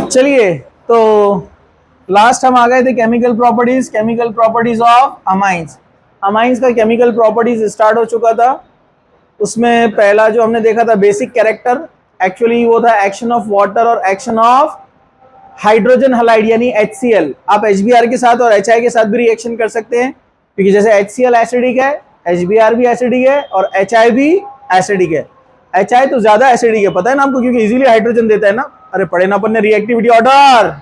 चलिए, तो लास्ट हम आ गए थे chemical properties of amines. Amines का केमिकल प्रॉपर्टीज स्टार्ट हो चुका था। उसमें पहला जो हमने देखा था बेसिक कैरेक्टर, एक्चुअली वो था एक्शन ऑफ वाटर और एक्शन ऑफ हाइड्रोजन हलाइड यानी HCl। आप HBr के साथ और HI के साथ भी रिएक्शन कर सकते हैं, क्योंकि जैसे HCl एसिडिक है, HBr भी एसिडिक है और HI भी एसिडिक है। HI तो ज्यादा एसिडिक है, पता है ना आपको, क्योंकि इजीली हाइड्रोजन देता है ना। अरे पढ़े ना अपन ने reactivity order,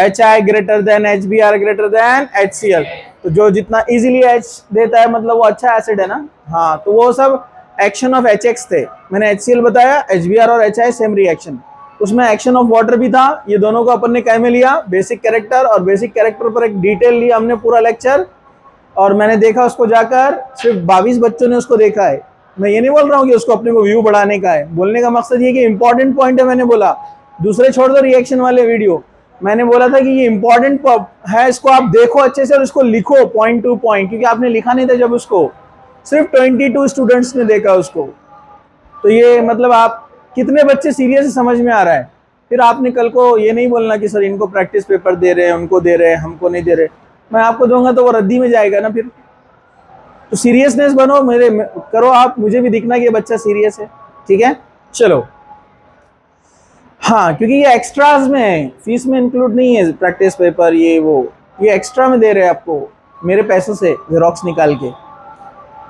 HI greater than HBr greater than HCl। तो जो जितना इजीली H देता है मतलब वो अच्छा एसिड है ना। हाँ, तो वो सब एक्शन ऑफ HX थे। मैंने HCl बताया, HBr और HI सेम रिएक्शन। उसमें एक्शन ऑफ वाटर भी था। ये दोनों को अपन ने क्या में लिया, बेसिक कैरेक्टर, और बेसिक कैरेक्टर पर एक डिटेल लिया हमने पूरा लेक्चर। और मैंने देखा उसको जाकर, सिर्फ 22 बच्चों ने उसको देखा है। मैं ये नहीं बोल रहा हूँ कि उसको अपने को व्यू बढ़ाने का है, बोलने का मकसद ये कि इंपॉर्टेंट पॉइंट है। मैंने बोला दूसरे छोड़ दो रिएक्शन वाले वीडियो, मैंने बोला था कि ये इंपॉर्टेंट है, इसको आप देखो अच्छे से और इसको लिखो पॉइंट टू पॉइंट, क्योंकि आपने लिखा नहीं था जब उसको, सिर्फ 22 स्टूडेंट्स ने देखा उसको। तो ये मतलब आप कितने बच्चे सीरियस समझ में आ रहा है। फिर आपने कल को ये नहीं बोलना कि सर इनको प्रैक्टिस पेपर दे रहे हैं, उनको दे रहे हैं, हमको नहीं दे रहे। मैं आपको दूंगा तो वो रद्दी में जाएगा ना फिर। तो सीरियसनेस बनो, मेरे करो आप, मुझे भी दिखना कि ये बच्चा सीरियस है। ठीक है, चलो। हाँ, क्योंकि ये एक्स्ट्राज में है, फीस में इंक्लूड नहीं है प्रैक्टिस पेपर ये वो, ये एक्स्ट्रा में दे रहे हैं आपको मेरे पैसों से जेरोक्स निकाल के।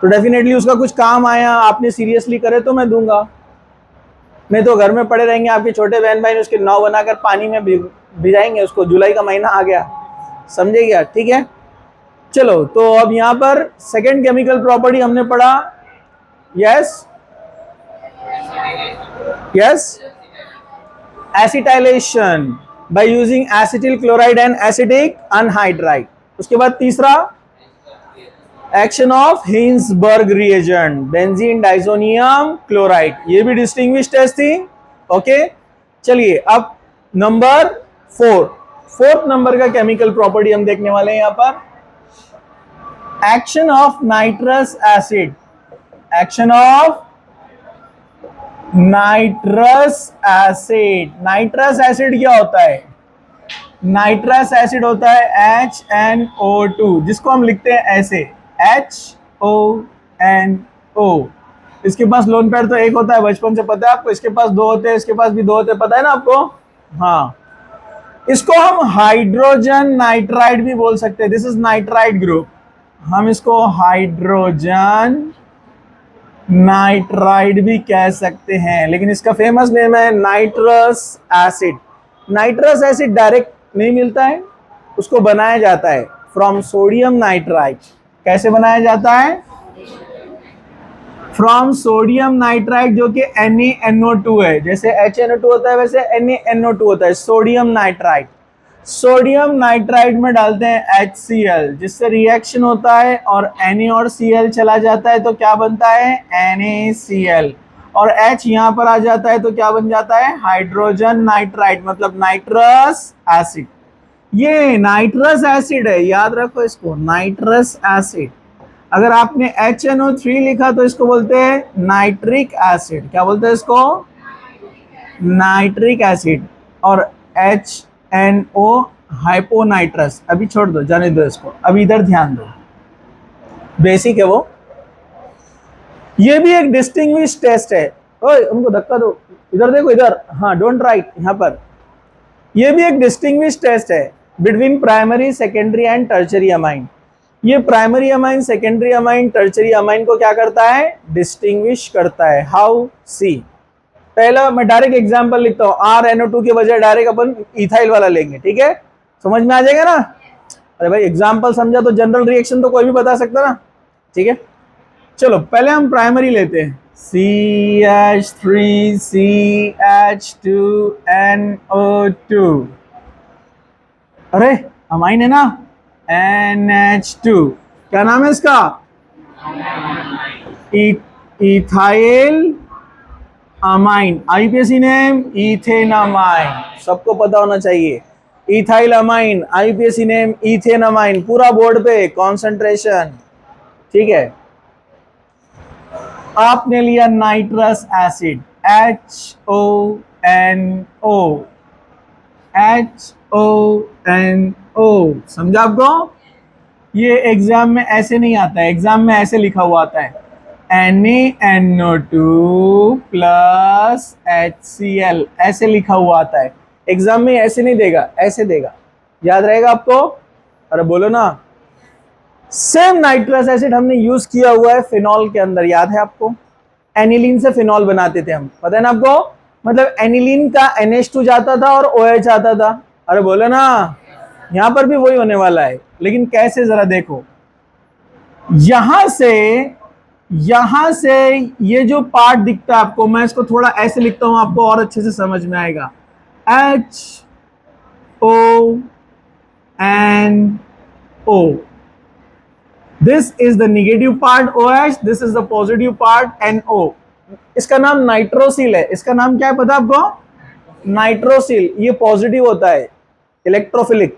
तो डेफिनेटली उसका कुछ काम आया, आपने सीरियसली करे तो मैं दूंगा। मैं तो घर में पड़े रहेंगे, आपके छोटे बहन भाई उसके नाव बनाकर पानी में भिजाएंगे उसको। जुलाई का महीना आ गया, समझे क्या? ठीक है, चलो। तो अब यहाँ पर सेकेंड केमिकल प्रॉपर्टी हमने पढ़ा। Yes yes, acetylation by using acetyl chloride and acidic anhydride. उसके बाद तीसरा action of Hinsberg reagent, benzene diazonium chloride. ये भी डिस्टिंग्विश टेस्ट थी। ओके, चलिए अब नंबर 4, नंबर का केमिकल प्रॉपर्टी हम देखने वाले हैं यहाँ पर, action of nitrous acid. Action of nitrous acid. Nitrous acid क्या होता है? नाइट्रस एसिड होता है HNO2, जिसको हम लिखते हैं ऐसे HONO। इसके पास लोन पैड तो एक होता है, बचपन से पता है आपको। इसके पास 2 होते हैं, इसके पास भी 2 होते हैं, पता है ना आपको। हाँ, इसको हम हाइड्रोजन नाइट्राइड भी बोल सकते हैं। दिस इज नाइट्राइड ग्रुप, हम इसको हाइड्रोजन नाइट्राइड भी कह सकते हैं, लेकिन इसका फेमस नेम है nitrous acid. Nitrous acid direct नहीं मिलता है, उसको बनाया जाता है फ्रॉम सोडियम नाइट्राइड। कैसे बनाया जाता है? फ्रॉम सोडियम नाइट्राइड, जो कि NaNO2 है। जैसे HNO2 होता है वैसे NaNO2 होता है, सोडियम नाइट्राइड। सोडियम नाइट्राइड में डालते हैं HCl, जिससे रिएक्शन होता है और Na और Cl चला जाता है तो क्या बनता है? NaCl। और H यहाँ पर आ जाता है तो क्या बन जाता है? हाइड्रोजन नाइट्राइड, मतलब नाइट्रस एसिड। ये नाइट्रस एसिड है, याद रखो इसको, नाइट्रस एसिड। अगर आपने HNO3 लिखा तो इसको बोलते हैं नाइट्रिक एसिड। क्या बोलते हैं इसको? Nitric acid. और HNO हाइपोनाइट्रस। अभी छोड़ दो, जाने दो इसको, अभी इधर ध्यान दो, बेसिक है वो। ये भी एक डिस्टिंग्विश टेस्ट है। ओए उनको धक्का दो, इधर देखो इधर, हाँ डोंट राइट यहाँ पर। ये भी एक डिस्टिंग्विश टेस्ट है between primary, secondary and tertiary amine. ये primary amine, secondary amine, tertiary amine को क्या करता है? डिस्टिंग्विश करता है। हाउ? सी, पहला मैं डायरेक्ट एग्जांपल लिखता हूँ, RNO2 के बजाय डायरेक्ट अपन इथाइल वाला लेंगे। ठीक है, समझ में आ जाएगा ना? अरे भाई एग्जांपल समझा तो जनरल रिएक्शन तो कोई भी बता सकता ना। ठीक है, चलो पहले हम प्राइमरी लेते हैं। CH3CH2NO2। अरे अमाइन है ना, NH2। क्या नाम है इसका? Ethyl amine. IUPAC name ethanamine, सबको पता होना चाहिए। Ethyl amine, IUPAC name ethanamine, पूरा बोर्ड पे कॉन्सेंट्रेशन। ठीक है, आपने लिया नाइट्रस एसिड HONO, HONO, समझा आपको? ये एग्जाम में ऐसे नहीं आता है, एग्जाम में ऐसे लिखा हुआ आता है NaNO2 प्लस HCl, ऐसे लिखा हुआ आता है। एग्जाम में ऐसे नहीं देगा, ऐसे देगा, याद रहेगा आपको? अरे बोलो ना। सेम नाइट्रस एसिड हमने यूज किया हुआ है फिनॉल के अंदर, याद है आपको? एनिलीन से फिनॉल बनाते थे हम, पता है ना आपको? मतलब एनिलीन का NH2 जाता था और OH आता था। अरे बोलो ना, यहां पर भी वही होने वाला है, लेकिन कैसे जरा देखो। यहां से ये जो पार्ट दिखता है आपको, मैं इसको थोड़ा ऐसे लिखता हूं, आपको और अच्छे से समझ में आएगा। HONO, this is the negative part OH, this is the positive part NO। इसका नाम नाइट्रोसिल है। इसका नाम क्या है पता आपको? नाइट्रोसिल। ये पॉजिटिव होता है, इलेक्ट्रोफिलिक,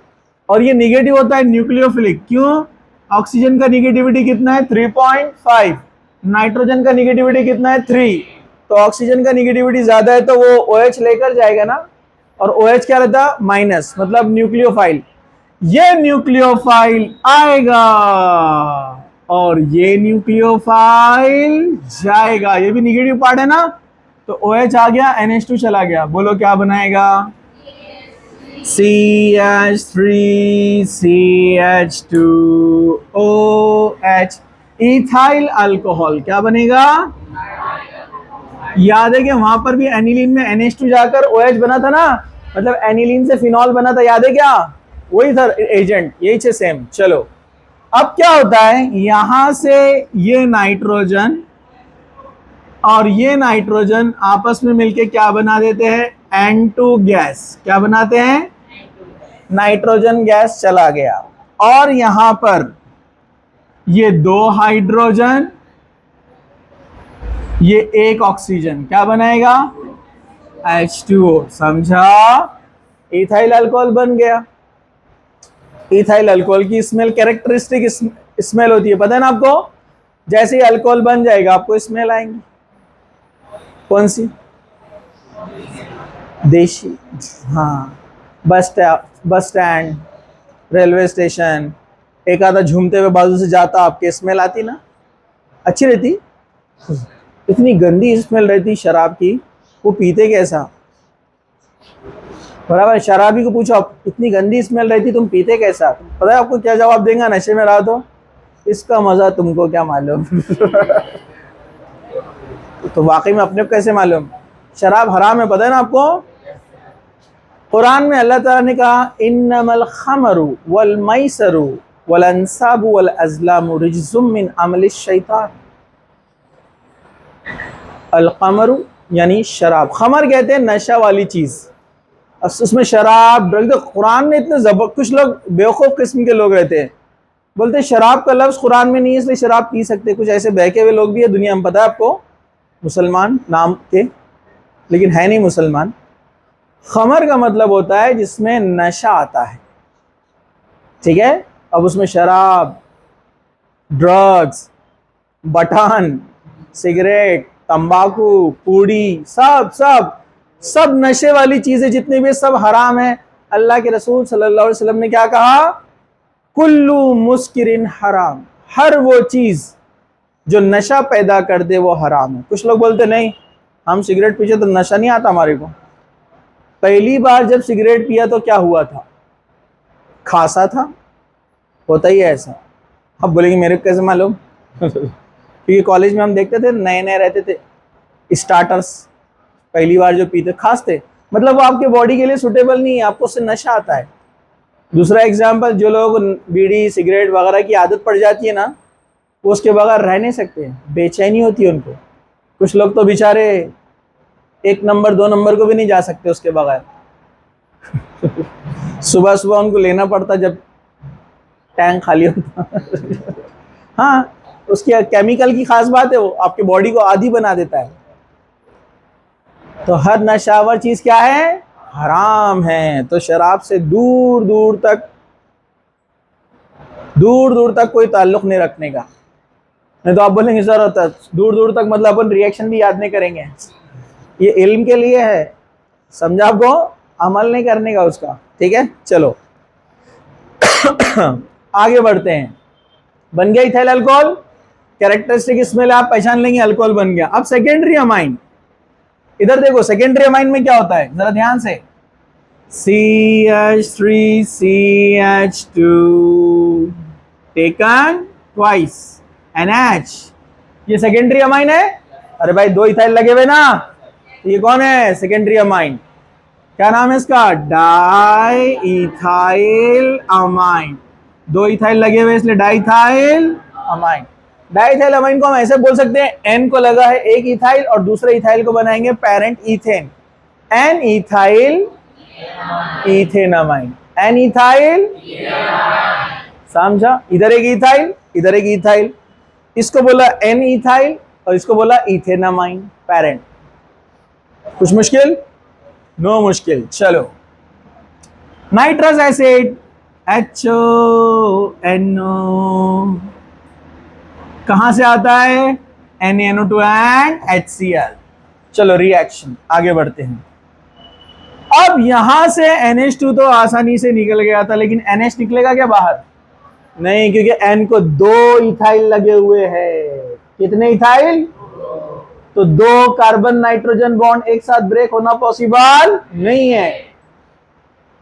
और ये निगेटिव होता है, न्यूक्लियोफिलिक। क्यों? ऑक्सीजन का निगेटिविटी कितना है? 3.5। नाइट्रोजन का निगेटिविटी कितना है? 3। तो ऑक्सीजन का निगेटिविटी ज्यादा है तो वो OH लेकर जाएगा ना, और OH क्या रहता? माइनस, मतलब न्यूक्लियोफाइल। ये न्यूक्लियोफाइल आएगा और ये न्यूक्लियोफाइल जाएगा। ये भी निगेटिव पार्ट है ना, तो OH आ गया, NH2 चला गया। बोलो क्या बनाएगा? CH3CH2OH, ethyl alcohol. क्या बनेगा? याद है कि वहां पर भी एनिलीन में NH2 जाकर OH बना था ना, मतलब एनिलीन से फिनॉल बना था, याद है क्या? वही था एजेंट, यही से सेम। चलो अब क्या होता है, यहां से ये नाइट्रोजन और ये नाइट्रोजन आपस में मिलके क्या बना देते हैं? N2 gas. क्या बनाते हैं? नाइट्रोजन गैस चला गया, और यहां पर ये 2 हाइड्रोजन, ये 1 ऑक्सीजन, क्या बनाएगा? H2O। समझा? इथाइल अल्कोहल बन गया। इथाइल अल्कोहल की स्मेल कैरेक्टरिस्टिक स्मेल होती है, पता है ना आपको? जैसे ही अल्कोहल बन जाएगा आपको स्मेल आएंगी। कौन सी? देशी। हाँ, बस स्टैंड, रेलवे स्टेशन, एक आधा झूमते हुए बाजू से जाता, आपके स्मेल आती ना, अच्छी रहती। इतनी गंदी स्मेल रहती शराब की, वो पीते कैसा? बराबर, शराबी को पूछो आप, इतनी गंदी स्मेल रहती, तुम पीते कैसा? पता है आपको क्या जवाब देगा? नशे में रहा तो इसका मजा तुमको क्या मालूम। तो वाकई में अपने को कैसे मालूम? शराब हराम है, पता है ना आपको? कुरान में अल्लाह ताला ने कहा, इन्नमल खमरु वल मैसरु वल अंसाबु वल अज़लामु रिज्जुम मिन अमलिश शैतान। अल खमरु यानी शराब, खमर कहते हैं नशा वाली चीज, उसमें शराब ड्रग। तो कुरान में इतने कुछ लोग बेवकूफ किस्म के लोग रहते हैं, बोलते हैं शराब का लफ्ज कुरान में नहीं है इसलिए शराब पी सकते। कुछ ऐसे बहके हुए लोग भी है दुनिया में, पता है आपको? मुसलमान नाम के, लेकिन है नहीं मुसलमान। खमर का मतलब होता है जिसमें नशा आता है, ठीक है? अब उसमें शराब, ड्रग्स, बटान, सिगरेट, तंबाकू, पूड़ी, सब सब सब नशे वाली चीजें जितनी भी सब हराम है। अल्लाह के रसूल सल्लल्लाहु अलैहि वसल्लम ने क्या कहा? कुल्लू मुस्किरिन हराम, हर वो चीज जो नशा पैदा कर दे वो हराम है। कुछ लोग बोलते नहीं, हम सिगरेट पीछे तो नशा नहीं आता हमारे को। पहली बार जब सिगरेट पिया तो क्या हुआ था? खासा था, होता ही है ऐसा। अब बोलेंगे मेरे को कैसे मालूम? क्योंकि कॉलेज में हम देखते थे, नए नए रहते थे स्टार्टर्स, पहली बार जो पीते खास थे, मतलब वो आपके बॉडी के लिए सुटेबल नहीं है, आपको उससे नशा आता है। दूसरा एग्जाम्पल, जो लोग बीड़ी सिगरेट वगैरह की आदत पड़ जाती है ना, वो उसके बगैर रह नहीं सकते, बेचैनी होती है उनको। कुछ लोग तो बेचारे 1 नंबर 2 नंबर को भी नहीं जा सकते उसके बगैर। सुबह सुबह उनको लेना पड़ता जब टैंक खाली होता। हाँ, उसकी केमिकल की खास बात है, वो आपके बॉडी को आदी बना देता है। तो हर नशावर चीज क्या है? हराम है। तो शराब से दूर दूर तक कोई ताल्लुक नहीं रखने का। नहीं तो आप बोलेंगे सर होता दूर दूर तक मतलब अपन रिएक्शन भी याद नहीं करेंगे। ये इल्म के लिए है, समझा आपको? अमल नहीं करने का उसका, ठीक है। चलो आगे बढ़ते हैं। बन गया इथाइल अल्कोहल, कैरेक्टरिस्टिक स्मेल आप पहचान लेंगे, अल्कोहल बन गया। अब सेकेंडरी अमाइन, इधर देखो सेकेंडरी अमाइन में क्या होता है, जरा ध्यान से। CH3CH2 टेकन ट्वाइस NH, ये सेकेंडरी अमाइन है। अरे भाई 2 इथाइल लगे हुए ना, तो ये कौन है, सेकेंडरी अमाइन। क्या नाम है इसका, डाई इथाइल अमाइन। 2 इथाइल लगे हुए इसलिए डाइथाइल अमाइन। डाइथाइल अमाइन को हम ऐसे बोल सकते हैं, N को लगा है एक इथाइल और दूसरे इथाइल को बनाएंगे parent ethane, N ethyl ethane amine, N ethyl. समझा, इधर एक इथाइल इधर एक इथाइल, इसको बोला N इथाइल और इसको बोला इथेन अमाइन पेरेंट। कुछ मुश्किल, नो मुश्किल। चलो नाइट्रस एसिड HONO कहां से आता है, NaNO2 एंड HCl। चलो रिएक्शन आगे बढ़ते हैं। अब यहां से NH2 तो आसानी से निकल गया था, लेकिन NH निकलेगा क्या बाहर, नहीं, क्योंकि N को 2 इथाइल लगे हुए हैं। कितने इथाइल, तो 2 कार्बन नाइट्रोजन बॉन्ड एक साथ ब्रेक होना पॉसिबल नहीं है।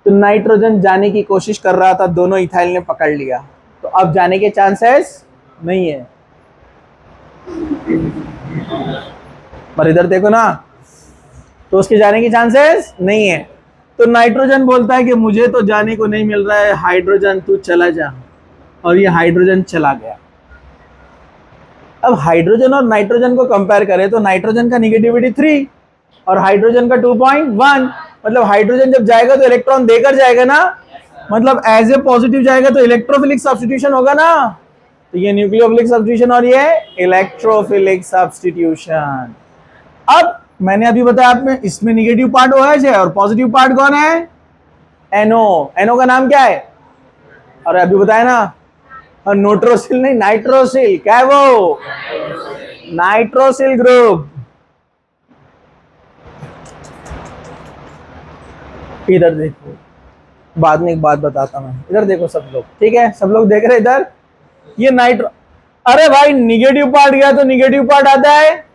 तो नाइट्रोजन जाने की कोशिश कर रहा था, दोनों इथाइल ने पकड़ लिया, तो अब जाने के चांसेस नहीं है। पर इधर देखो ना, तो उसके जाने की चांसेस नहीं है। तो नाइट्रोजन बोलता है कि मुझे तो जाने को नहीं मिल रहा है, हाइड्रोजन तू चला जा, और ये हाइड्रोजन चला गया। अब हाइड्रोजन और नाइट्रोजन को कंपेयर करें तो नाइट्रोजन का निगेटिविटी 3 और हाइड्रोजन का 2.1, मतलब हाइड्रोजन जब जाएगा तो इलेक्ट्रॉन देकर जाएगा ना, मतलब एज ए पॉजिटिव जाएगा तो इलेक्ट्रोफिलिक सब्स्टिट्यूशन होगा ना, तो ये न्यूक्लियोफिलिक सब्स्टिट्यूशन और ये इलेक्ट्रोफिलिक सब्स्टिट्यूशन। अब मैंने अभी बताया आप में, इसमें निगेटिव पार्ट OH है और पॉजिटिव पार्ट कौन है, NO का नाम क्या है, और अभी बताया ना, और नोट्रोसिल नहीं नाइट्रोसिल, क्या है वो, नाइट्रोसिल ग्रुप। इधर देखो, बाद में एक बात बताता हूं, इधर देखो सब लोग, ठीक है, सब लोग देख रहे इधर, ये नाइट्रो, अरे भाई निगेटिव पार्ट गया तो निगेटिव पार्ट आता है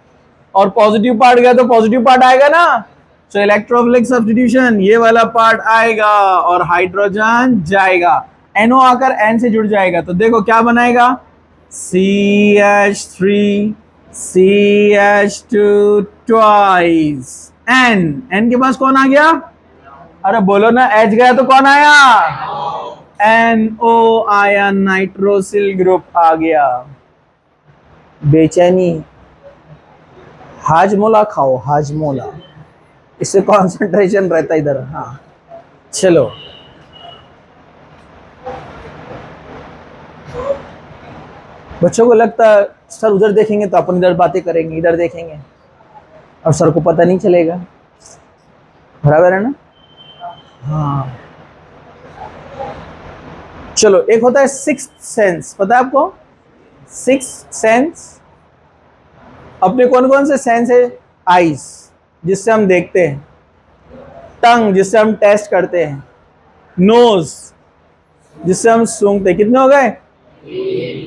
और पॉजिटिव पार्ट गया तो पॉजिटिव पार्ट आएगा ना, तो इलेक्ट्रोफिलिक सब्स्टिट्यूशन, ये वाला पार्ट आएगा और हाइड्रोजन जाएगा, NO आकर N से जुड़ जाएगा, तो देखो क्या बनाएगा, CH3CH2 ट्वाइस N के पास कौन आ गया, अरे बोलो ना, H गया तो कौन आया, NO आया, नाइट्रोसिल ग्रुप आ गया। बेचैनी, हाजमोला खाओ, हाजमोला, इससे कंसंट्रेशन रहता है इधर। हाँ चलो, बच्चों को लगता है सर उधर देखेंगे तो अपन इधर बातें करेंगे, इधर देखेंगे और सर को पता नहीं चलेगा, बराबर है ना। हाँ चलो, एक होता है सिक्स्थ सेंस, पता है आपको, सिक्स्थ सेंस अपने कौन कौन से सेंस है, आईज जिससे हम देखते हैं, टंग जिससे हम टेस्ट करते हैं, नोज जिससे हम सूंघते हैं, कितने हो गए,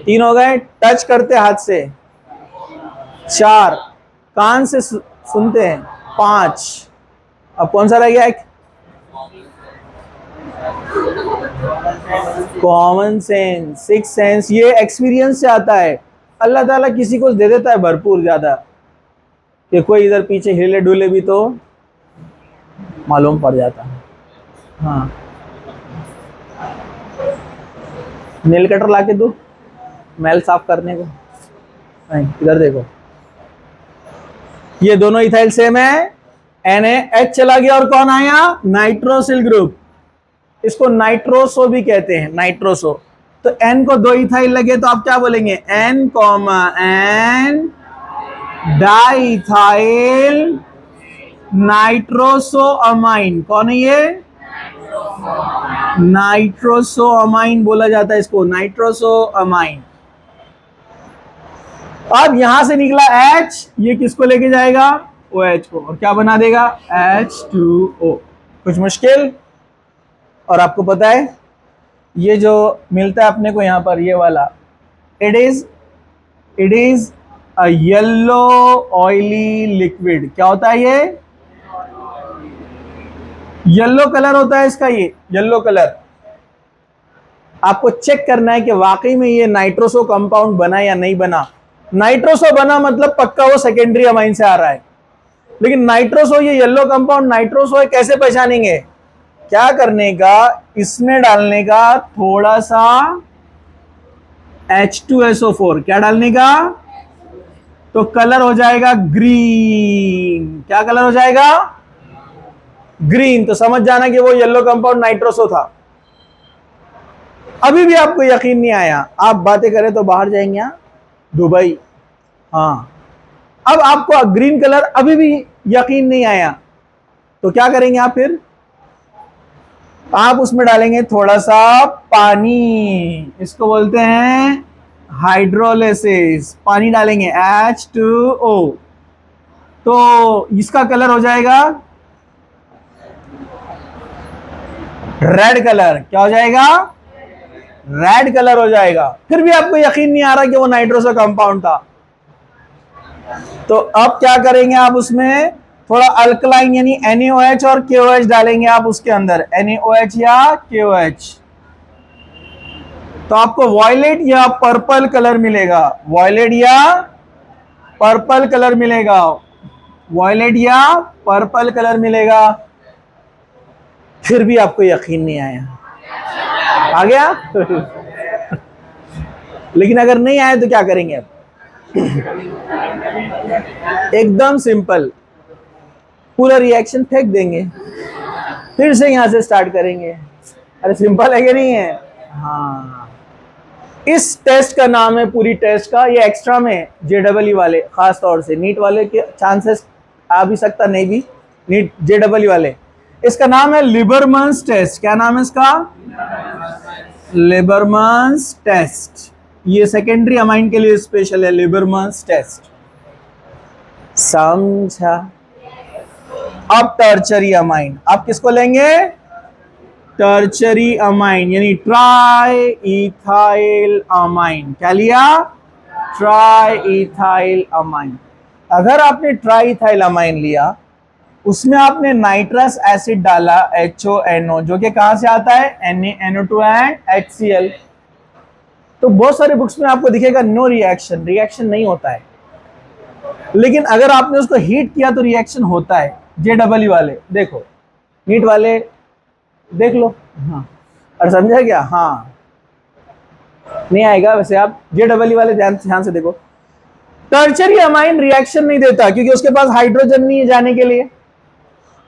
3 हो गए, टच करते हाथ से 4, कान से सुनते हैं 5, अब कौन सा रह गया, एक कॉमन सेंस, 6 सेंस, ये एक्सपीरियंस से आता है। अल्लाह ताला किसी को दे देता है भरपूर ज्यादा, कि कोई इधर पीछे हिले डुले भी तो मालूम पड़ जाता है। हाँ नेल कटर लाके दो मैल साफ करने को, नहीं इधर देखो, ये दोनों इथाइल सेम है, NaH चला गया और कौन आया, नाइट्रोसिल ग्रुप, इसको नाइट्रोसो भी कहते हैं, नाइट्रोसो। तो N को 2 इथाइल लगे तो आप क्या बोलेंगे, N, N diethyl nitroso amine, कौन है ये, नाइट्रोसो अमाइन बोला जाता है इसको, नाइट्रोसो अमाइन। अब यहां से निकला H, ये किसको लेके जाएगा, OH को, और क्या बना देगा, H2O। कुछ मुश्किल? और आपको पता है ये जो मिलता है अपने को यहाँ पर, ये वाला, it is a yellow oily liquid. क्या होता है ये? येलो कलर होता है इसका, ये येलो कलर। आपको चेक करना है कि वाकई में ये नाइट्रोसो कंपाउंड बना या नहीं बना। नाइट्रोसो बना मतलब पक्का वो सेकेंडरी अमाइन से आ रहा है। लेकिन नाइट्रोसो, ये येलो कंपाउंड नाइट्रोसो है, कैसे पहचानेंगे? क्या करने का, इसमें डालने का थोड़ा सा H2SO4। क्या डालने का? तो कलर हो जाएगा ग्रीन। क्या कलर हो जाएगा? ग्रीन। तो समझ जाना कि वो येलो कंपाउंड नाइट्रोसो था। अभी भी आपको यकीन नहीं आया, आप बातें करें तो बाहर जाएंगे, दुबई। हाँ, अब आपको ग्रीन कलर अभी भी यकीन नहीं आया, तो क्या करेंगे आप फिर? आप उसमें डालेंगे थोड़ा सा पानी, इसको बोलते हैं हाइड्रोलिसिस। पानी डालेंगे H2O, तो इसका कलर हो जाएगा रेड कलर। क्या हो जाएगा? रेड कलर हो जाएगा। फिर भी आपको यकीन नहीं आ रहा कि वो नाइट्रोसो कंपाउंड था, तो अब क्या करेंगे आप उसमें थोड़ा अल्कलाइन यानी NaOH और KOH डालेंगे आप उसके अंदर, NaOH या KOH। तो आपको वॉयलेट या पर्पल कलर मिलेगा, वॉयलेट या पर्पल कलर मिलेगा, वॉयलेट या पर्पल कलर मिलेगा। फिर भी आपको यकीन नहीं आया, आ गया? लेकिन अगर नहीं आया तो क्या करेंगे अब? एकदम सिंपल, पूरा रिएक्शन फेंक देंगे, फिर से यहां से स्टार्ट करेंगे। अरे सिंपल है कि नहीं है? हाँ, इस टेस्ट का नाम है, पूरी टेस्ट का, ये एक्स्ट्रा में JEE वाले, खास तौर से नीट वाले के चांसेस आ भी सकता, नहीं भी, नीट JEE वाले, इसका नाम है लिबरमन्स टेस्ट। क्या नाम है इसका? लिबरमन्स टेस्ट। ये सेकेंडरी अमाइन के लिए स्पेशल है, लिबरमन्स टेस्ट। समझा? अब टर्चरी अमाइन, आप किसको लेंगे? टर्चरी अमाइन यानी ट्राई इथाइल अमाइन। क्या लिया? Try ethyl amine. अगर आपने ट्राई इथाइल अमाइन लिया, उसमें आपने नाइट्रस एसिड डाला HONO, जो कि कहां से आता है? NaNO2 and HCl। तो बहुत सारे बुक्स में आपको दिखेगा नो रिएक्शन, रिएक्शन नहीं होता है। लेकिन अगर आपने उसको हीट किया तो रिएक्शन होता है। JEE वाले देखो, नीट वाले देख लो। हाँ, और समझा क्या? हाँ, नहीं आएगा वैसे, आप JEE वाले ध्यान से देखो। टर्चरी अमाइन रिएक्शन नहीं देता क्योंकि उसके पास हाइड्रोजन नहीं है जाने के लिए,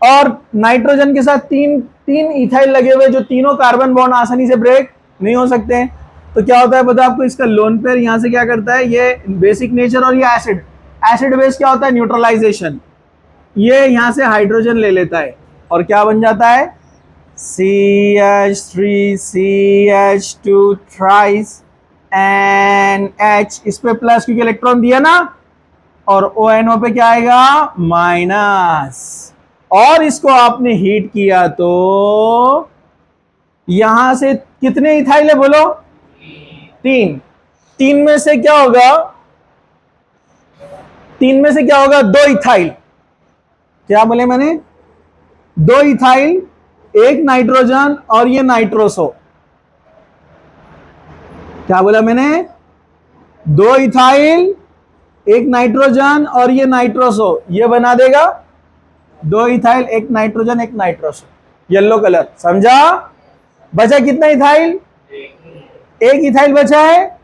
और नाइट्रोजन के साथ तीन इथाइल लगे हुए, जो तीनों कार्बन बॉन्ड आसानी से ब्रेक नहीं हो सकते हैं। तो क्या होता है पता आपको? इसका लोन पेयर यहां से क्या करता है, ये बेसिक नेचर, और ये एसिड बेस क्या होता है? न्यूट्रलाइजेशन। ये यहां से हाइड्रोजन ले लेता है और क्या बन जाता है? CH3CH2 थ्राइस NH, इस पे प्लस क्योंकि इलेक्ट्रॉन दिया ना, और ONO पे क्या आएगा? माइनस। और इसको आपने हीट किया तो यहां से कितने इथाइल है बोलो? 3। 3 में से क्या होगा? 3 में से क्या होगा? 2 इथाइल। क्या बोले मैंने? 2 इथाइल, 1 नाइट्रोजन और ये नाइट्रोसो। क्या बोला मैंने? 2 इथाइल, 1 नाइट्रोजन और ये नाइट्रोसो, ये बना देगा 2 ethyl, 1 nitrogen, 1 nitroso, yellow colour. समझा? बचा कितना इथाइल? 1 इथाइल बचा है,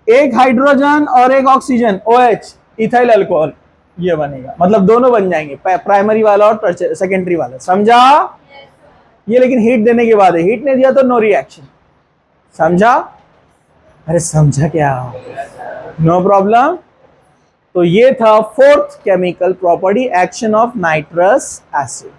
1 हाइड्रोजन और 1 ऑक्सीजन, OH, इथाइल अल्कोहल, ये बनेगा। मतलब दोनों बन जाएंगे, प्राइमरी वाला और सेकेंडरी वाला। समझा? ये लेकिन हीट देने के बाद है, हीट नहीं दिया तो नो रिएक्शन। समझा? अरे समझा क्या? No problem. तो ये था 4th chemical property, action of nitrous acid.